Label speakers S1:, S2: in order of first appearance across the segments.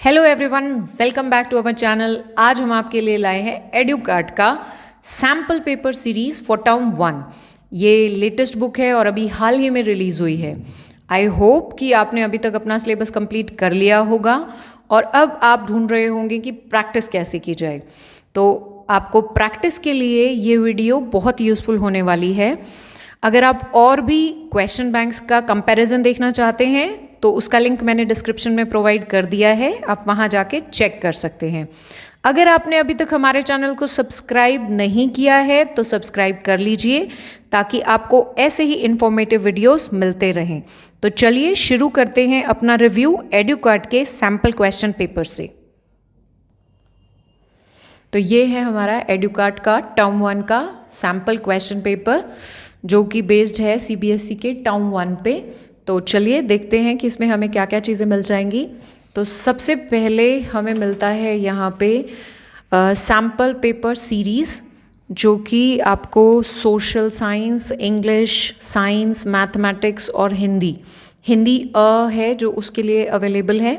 S1: Hello everyone, welcome back to our channel. आज हम आपके लिए लाए हैं एडुकार्ट का sample paper series for term 1। ये लेटेस्ट बुक है और अभी हाल ही में रिलीज़ हुई है। आई होप कि आपने अभी तक अपना सिलेबस कंप्लीट कर लिया होगा और अब आप ढूंढ रहे होंगे कि प्रैक्टिस कैसे की जाए। तो आपको प्रैक्टिस के लिए ये वीडियो बहुत यूज़फुल होने वाली है। अगर आप और भी क्वेश्चन बैंक्स का कंपैरिजन देखना चाहते हैं तो उसका लिंक मैंने डिस्क्रिप्शन में प्रोवाइड कर दिया है, आप वहां जाके चेक कर सकते हैं। अगर आपने अभी तक हमारे चैनल को सब्सक्राइब नहीं किया है तो सब्सक्राइब कर लीजिए ताकि आपको ऐसे ही इंफॉर्मेटिव वीडियोस मिलते रहें। तो चलिए शुरू करते हैं अपना रिव्यू एडुकार्ट के सैम्पल क्वेश्चन पेपर से। तो ये है हमारा एडुकार्ट का टर्म 1 का सैम्पल क्वेश्चन पेपर जो कि बेस्ड है सीबीएसई के टर्म 1 पे। तो चलिए देखते हैं कि इसमें हमें क्या क्या चीज़ें मिल जाएंगी। तो सबसे पहले हमें मिलता है यहाँ पे सैम्पल पेपर सीरीज़ जो कि आपको social science, English, science, mathematics और हिंदी है जो उसके लिए अवेलेबल है।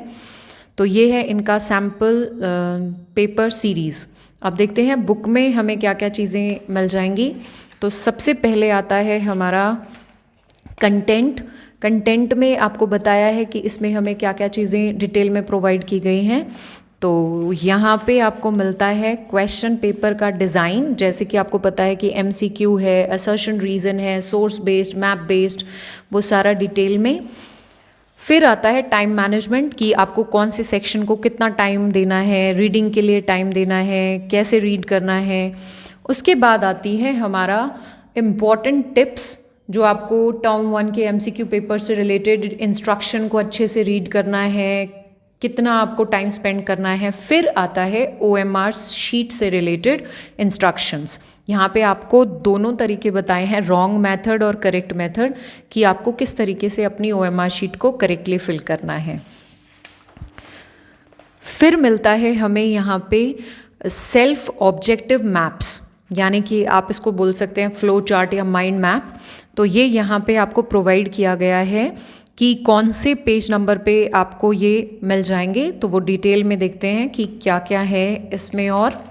S1: तो ये है इनका सैम्पल पेपर सीरीज़। अब देखते हैं बुक में हमें क्या क्या चीज़ें मिल जाएंगी। तो सबसे पहले आता है हमारा कंटेंट में आपको बताया है कि इसमें हमें क्या क्या चीज़ें डिटेल में प्रोवाइड की गई हैं। तो यहाँ पे आपको मिलता है क्वेश्चन पेपर का डिज़ाइन, जैसे कि आपको पता है कि एमसीक्यू है, असर्शन रीज़न है, सोर्स बेस्ड, मैप बेस्ड, वो सारा डिटेल में। फिर आता है टाइम मैनेजमेंट कि आपको कौन से सेक्शन को कितना टाइम देना है, रीडिंग के लिए टाइम देना है, कैसे रीड करना है। उसके बाद आती है हमारा इम्पॉर्टेंट टिप्स जो आपको टर्म 1 के एमसीक्यू पेपर से रिलेटेड इंस्ट्रक्शन को अच्छे से रीड करना है, कितना आपको टाइम स्पेंड करना है। फिर आता है ओएमआर शीट से रिलेटेड इंस्ट्रक्शंस। यहाँ पे आपको दोनों तरीके बताए हैं, रॉन्ग मेथड और करेक्ट मेथड, कि आपको किस तरीके से अपनी ओएमआर शीट को करेक्टली फिल करना है। फिर मिलता है हमें यहाँ पे सेल्फ ऑब्जेक्टिव मैप्स, यानी कि आप इसको बोल सकते हैं फ्लो चार्ट या माइंड मैप। तो ये यहाँ पे आपको प्रोवाइड किया गया है कि कौन से पेज नंबर पे आपको ये मिल जाएंगे। तो वो डिटेल में देखते हैं कि क्या क्या है इसमें। और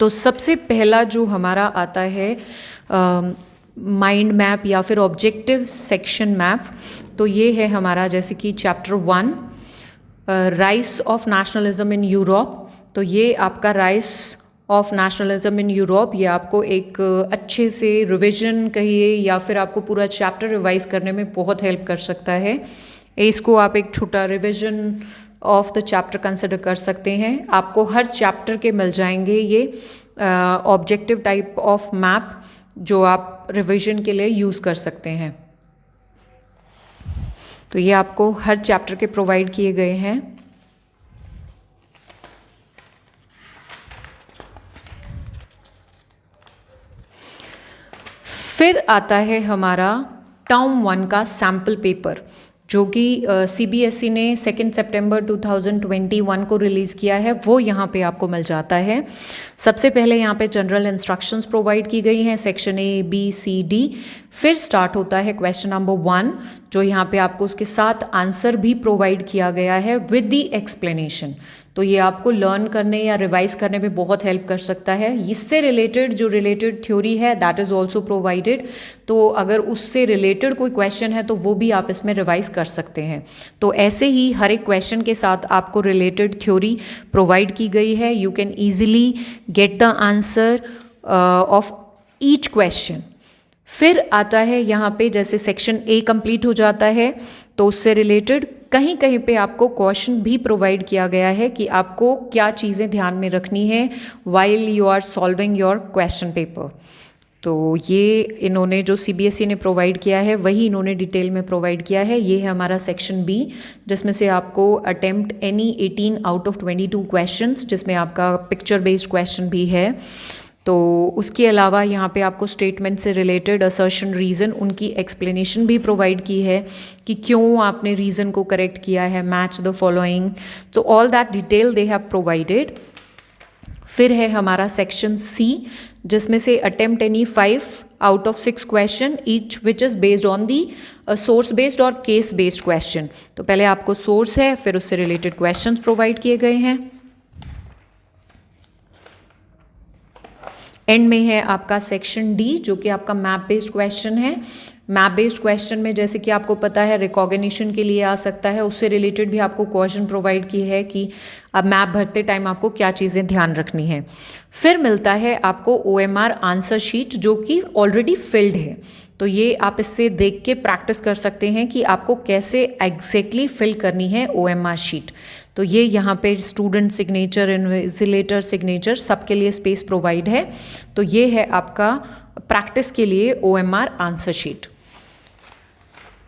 S1: तो सबसे पहला जो हमारा आता है माइंड मैप या फिर ऑब्जेक्टिव सेक्शन मैप, तो ये है हमारा जैसे कि chapter 1 rice of nationalism in Europe. तो ये आपका rice of nationalism in Europe, ये आपको एक अच्छे से रिवीजन कहिए या फिर आपको पूरा चैप्टर रिवाइज करने में बहुत हेल्प कर सकता है। इसको आप एक छोटा revision of the chapter consider कर सकते हैं। आपको हर चैप्टर के मिल जाएंगे ये ऑब्जेक्टिव टाइप ऑफ मैप जो आप रिवीजन के लिए यूज़ कर सकते हैं। तो ये आपको हर चैप्टर के प्रोवाइड किए गए हैं। फिर आता है हमारा टर्म 1 का सैम्पल पेपर जो कि सीबीएसई ने 2 सितंबर 2021 को रिलीज़ किया है, वो यहाँ पे आपको मिल जाता है। सबसे पहले यहाँ पे जनरल इंस्ट्रक्शंस प्रोवाइड की गई हैं, section A, B, C, D। फिर स्टार्ट होता है क्वेश्चन नंबर 1 जो यहाँ पे आपको उसके साथ आंसर भी प्रोवाइड किया गया है विद द एक्सप्लेनेशन। तो ये आपको लर्न करने या रिवाइज करने में बहुत हेल्प कर सकता है। इससे रिलेटेड जो रिलेटेड थ्योरी है दैट इज़ ऑल्सो प्रोवाइडेड। तो अगर उससे रिलेटेड कोई क्वेश्चन है तो वो भी आप इसमें रिवाइज कर सकते हैं। तो ऐसे ही हर एक क्वेश्चन के साथ आपको रिलेटेड थ्योरी प्रोवाइड की गई है। You can easily get the answer of each question. फिर आता है यहाँ पे जैसे सेक्शन A कंप्लीट हो जाता है तो उससे रिलेटेड कहीं कहीं पे आपको क्वेश्चन भी प्रोवाइड किया गया है कि आपको क्या चीज़ें ध्यान में रखनी है while you are solving your question paper. तो ये इन्होंने जो सीबीएसई ने प्रोवाइड किया है वही इन्होंने डिटेल में प्रोवाइड किया है। ये है हमारा सेक्शन B जिसमें से आपको attempt any 18 out of 22 questions, जिसमें आपका पिक्चर बेस्ड क्वेश्चन भी है। तो उसके अलावा यहाँ पे आपको स्टेटमेंट से रिलेटेड असर्शन रीज़न, उनकी एक्सप्लेनेशन भी प्रोवाइड की है कि क्यों आपने रीज़न को करेक्ट किया है, मैच द फॉलोइंग। तो all that detail they have provided. फिर है हमारा सेक्शन C जिसमें से attempt any 5 out of 6 question each which is based on the source based और case based question। तो पहले आपको source है, फिर उससे related questions provide किए गए हैं। एंड में है आपका सेक्शन डी जो कि आपका मैप बेस्ड क्वेश्चन है। मैप बेस्ड क्वेश्चन में जैसे कि आपको पता है रिकॉग्निशन के लिए आ सकता है, उससे रिलेटेड भी आपको क्वेश्चन प्रोवाइड की है कि अब मैप भरते टाइम आपको क्या चीज़ें ध्यान रखनी है। फिर मिलता है आपको OMR आंसर शीट जो कि ऑलरेडी फिल्ड है, तो ये आप इससे देख के प्रैक्टिस कर सकते हैं कि आपको कैसे एग्जैक्टली फिल करनी है OMR शीट। तो ये यहाँ पे स्टूडेंट सिग्नेचर, इन्विजिलेटर सिग्नेचर सबके लिए स्पेस प्रोवाइड है। तो ये है आपका प्रैक्टिस के लिए OMR आंसर शीट।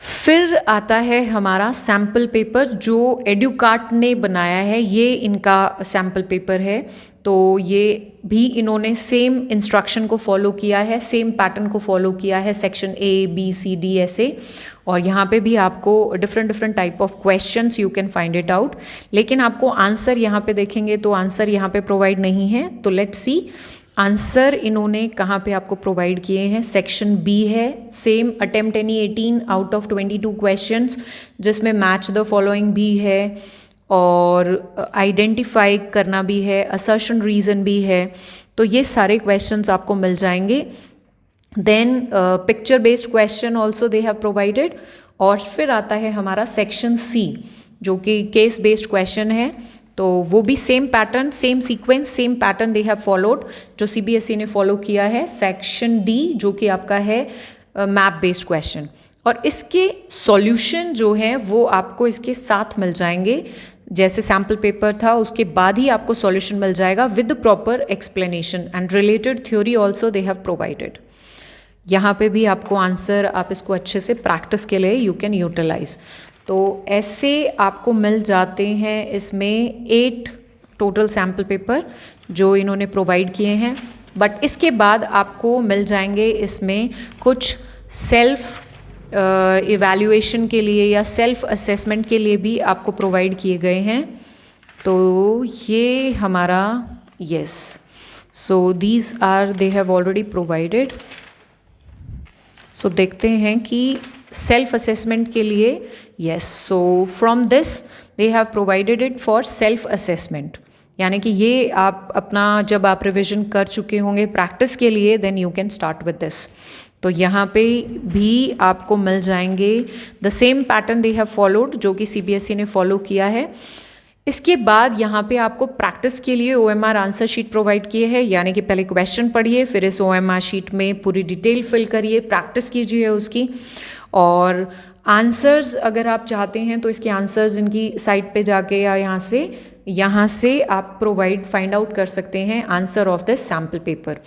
S1: फिर आता है हमारा सैम्पल पेपर जो एडुकार्ट ने बनाया है, ये इनका सैम्पल पेपर है। तो ये भी इन्होंने सेम इंस्ट्रक्शन को फॉलो किया है, सेम पैटर्न को फॉलो किया है, section A, B, C, D ऐसे। और यहाँ पे भी आपको different type of questions you can find it out, लेकिन आपको आंसर यहाँ पे देखेंगे तो आंसर यहाँ पे प्रोवाइड नहीं है। तो लेट्स सी आंसर इन्होंने कहाँ पे आपको प्रोवाइड किए हैं। सेक्शन B है, same attempt any 18 out of 22 questions जिसमें मैच द फॉलोइंग भी है और आइडेंटिफाई करना भी है, असर्शन रीज़न भी है। तो ये सारे क्वेश्चंस आपको मिल जाएंगे। Then picture based question also they have provided. और फिर आता है हमारा सेक्शन C जो कि केस बेस्ड क्वेश्चन है। तो वो भी same pattern, same sequence, same pattern they have followed जो CBSE ने फॉलो किया है। सेक्शन D जो कि आपका है मैप बेस्ड क्वेश्चन, और इसके सॉल्यूशन जो हैं वो आपको इसके साथ मिल जाएंगे। जैसे सैम्पल पेपर था उसके बाद ही आपको सॉल्यूशन मिल जाएगा with proper explanation and related theory also they have provided. यहाँ पे भी आपको आंसर, आप इसको अच्छे से प्रैक्टिस के लिए यू कैन यूटिलाइज। तो ऐसे आपको मिल जाते हैं इसमें 8 टोटल सैम्पल पेपर जो इन्होंने प्रोवाइड किए हैं। बट इसके बाद आपको मिल जाएंगे इसमें कुछ सेल्फ इवैल्यूएशन के लिए या सेल्फ असेसमेंट के लिए भी आपको प्रोवाइड किए गए हैं। तो ये हमारा yes, so these are they have already provided. So देखते हैं कि सेल्फ असेसमेंट के लिए yes, so from this they have provided it for self assessment, यानी कि ये आप अपना जब आप रिविजन कर चुके होंगे प्रैक्टिस के लिए then you can start with this. तो यहाँ पे भी आपको मिल जाएंगे the same pattern they have followed जो कि CBSE ने फॉलो किया है। इसके बाद यहाँ पे आपको प्रैक्टिस के लिए OMR आंसर शीट प्रोवाइड किए हैं, यानी कि पहले क्वेश्चन पढ़िए, फिर इस OMR शीट में पूरी डिटेल फिल करिए, प्रैक्टिस कीजिए उसकी। और आंसर्स अगर आप चाहते हैं तो इसके आंसर्स इनकी साइट पे जाके या यहाँ से आप प्रोवाइड फाइंड आउट कर सकते हैं answer of this sample paper.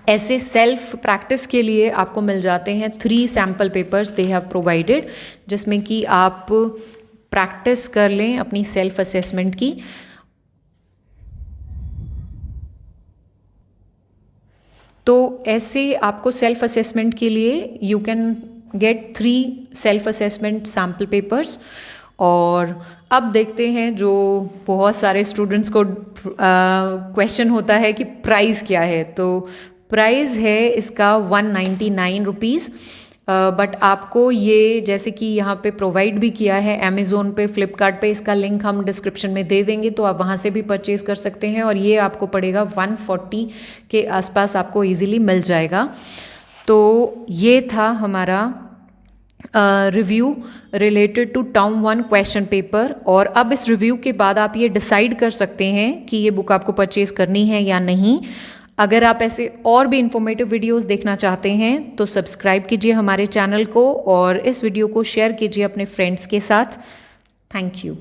S1: ऐसे सेल्फ प्रैक्टिस के लिए आपको मिल जाते हैं 3 sample papers they have provided, जिसमें कि आप प्रैक्टिस कर लें अपनी सेल्फ असेसमेंट की। तो ऐसे आपको सेल्फ असेसमेंट के लिए you can get 3 self assessment sample papers. और अब देखते हैं जो बहुत सारे स्टूडेंट्स को क्वेश्चन होता है कि प्राइस क्या है। तो प्राइस है इसका 199 रुपीज़। बट आपको ये जैसे कि यहाँ पे प्रोवाइड भी किया है अमेज़ोन पे, फ्लिपकार्ट पे, इसका लिंक हम डिस्क्रिप्शन में दे देंगे, तो आप वहाँ से भी परचेज़ कर सकते हैं। और ये आपको पड़ेगा 140 के आसपास, आपको इजीली मिल जाएगा। तो ये था हमारा review related to term 1 question paper. और अब इस रिव्यू के बाद आप ये डिसाइड कर सकते हैं कि ये बुक आपको परचेज़ करनी है या नहीं। अगर आप ऐसे और भी इंफॉर्मेटिव वीडियोस देखना चाहते हैं तो सब्सक्राइब कीजिए हमारे चैनल को और इस वीडियो को शेयर कीजिए अपने फ्रेंड्स के साथ। Thank you.